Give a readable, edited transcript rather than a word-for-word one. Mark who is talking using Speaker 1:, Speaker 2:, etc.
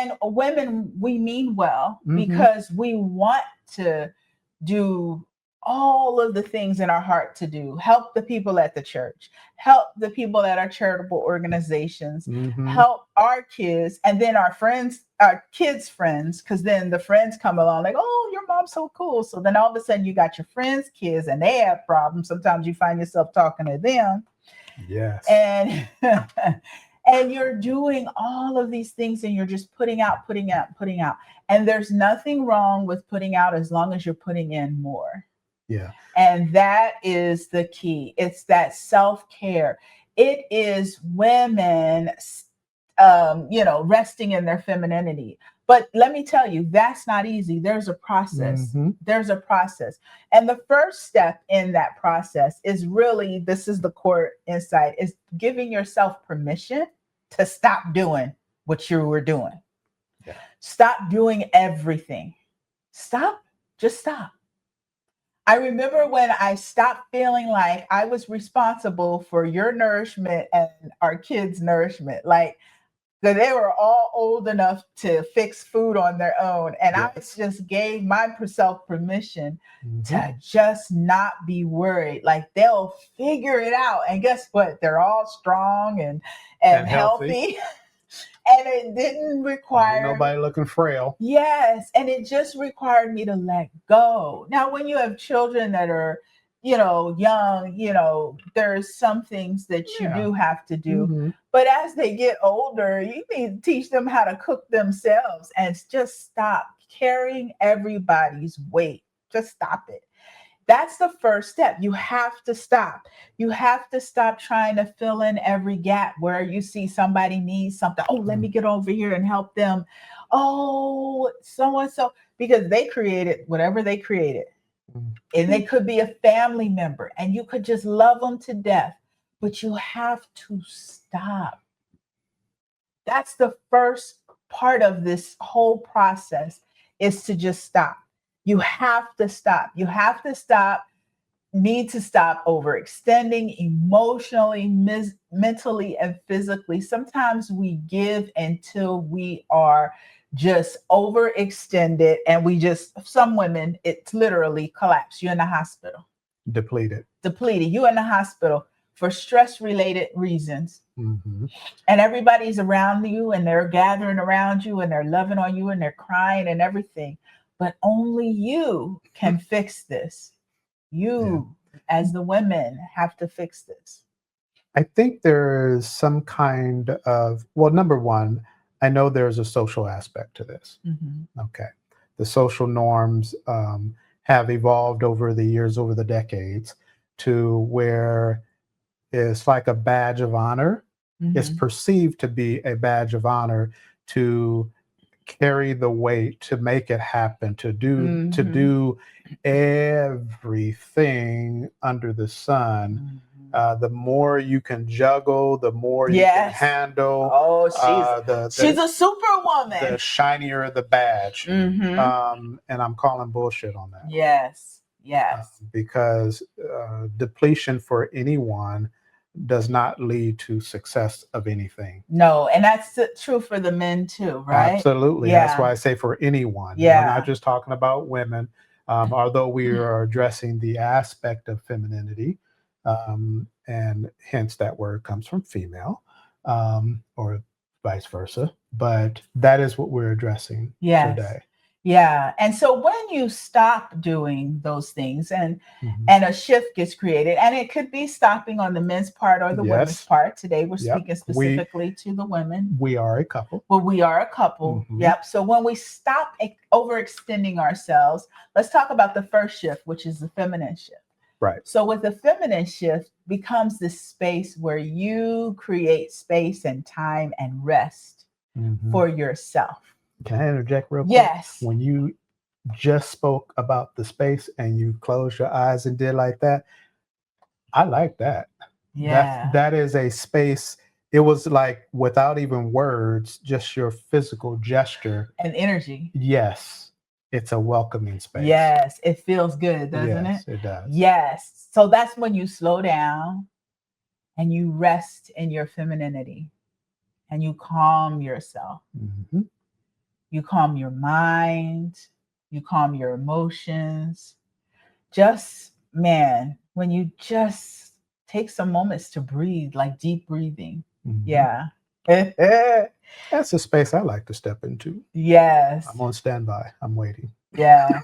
Speaker 1: And women, we mean well because we want to do all of the things in our heart to do. Help the people at the church, help the people at our charitable organizations, help our kids, and then our friends, our kids' friends, because then the friends come along like, oh, your mom's so cool. So then all of a sudden you got your friends' kids and they have problems. Sometimes you find yourself talking to them.
Speaker 2: Yes.
Speaker 1: And and you're doing all of these things and you're just putting out. And there's nothing wrong with putting out as long as you're putting in more.
Speaker 2: Yeah.
Speaker 1: And that is the key. It's that self-care. It is women, resting in their femininity. But let me tell you, that's not easy. There's a process. There's a process. And the first step in that process is really, this is the core insight, is giving yourself permission to stop doing what you were doing.
Speaker 2: Yeah.
Speaker 1: Stop doing everything. Just stop. I remember when I stopped feeling like I was responsible for your nourishment and our kids' nourishment. Like, they were all old enough to fix food on their own. And I just gave myself permission to just not be worried. Like, they'll figure it out. And guess what? They're all strong and healthy. And it didn't require
Speaker 2: nobody looking frail.
Speaker 1: Yes. And it just required me to let go. Now, when you have children that are, young, there's some things that you do have to do. But as they get older, you need to teach them how to cook themselves and just stop carrying everybody's weight. Just stop it. That's the first step. You have to stop. You have to stop trying to fill in every gap where you see somebody needs something. Oh, let me get over here and help them. Oh, so because they created whatever they created. And they could be a family member and you could just love them to death, but you have to stop. That's the first part of this whole process, is to just stop. You have to stop. Need to stop overextending emotionally, mentally, and physically. Sometimes we give until we are just overextended and some women, it's literally collapse. You're in the hospital.
Speaker 2: Depleted.
Speaker 1: You're in the hospital for stress-related reasons. And everybody's around you and they're gathering around you and they're loving on you and they're crying and everything. But only you can fix this. You, as the women, have to fix this.
Speaker 2: I think there's some kind of, well, number one, I know there's a social aspect to this. Okay. The social norms have evolved over the years, over the decades, to where it's like a badge of honor. It's perceived to be a badge of honor to carry the weight, to make it happen, to do everything under the sun. The more you can juggle, the more you can handle.
Speaker 1: Oh, she's a superwoman.
Speaker 2: The shinier the badge. And I'm calling bullshit on that.
Speaker 1: Yes.
Speaker 2: Because depletion for anyone does not lead to success of anything.
Speaker 1: No, and that's true for the men too, right?
Speaker 2: Absolutely. That's why I say for anyone. We're not just talking about women, although we are addressing the aspect of femininity, and hence that word comes from female, or vice versa. But that is what we're addressing today.
Speaker 1: Yeah. And so when you stop doing those things and a shift gets created, and it could be stopping on the men's part or the women's part. Today we're speaking specifically to the women.
Speaker 2: We are a couple.
Speaker 1: Well, we are a couple. Yep. So when we stop overextending ourselves, let's talk about the first shift, which is the feminine shift.
Speaker 2: Right.
Speaker 1: So with the feminine shift becomes this space where you create space and time and rest for yourself.
Speaker 2: Can I interject real quick?
Speaker 1: Yes.
Speaker 2: When you just spoke about the space and you closed your eyes and did like that, I like that.
Speaker 1: Yeah.
Speaker 2: That is a space. It was like without even words, just your physical gesture.
Speaker 1: And energy.
Speaker 2: Yes. It's a welcoming space.
Speaker 1: Yes. It feels good, doesn't it?
Speaker 2: Yes, it does.
Speaker 1: Yes. So that's when you slow down and you rest in your femininity and you calm yourself. You calm your mind, you calm your emotions. Just, man, when you just take some moments to breathe, like deep breathing. Yeah.
Speaker 2: That's a space I like to step into.
Speaker 1: Yes.
Speaker 2: I'm on standby. I'm waiting.
Speaker 1: Yeah.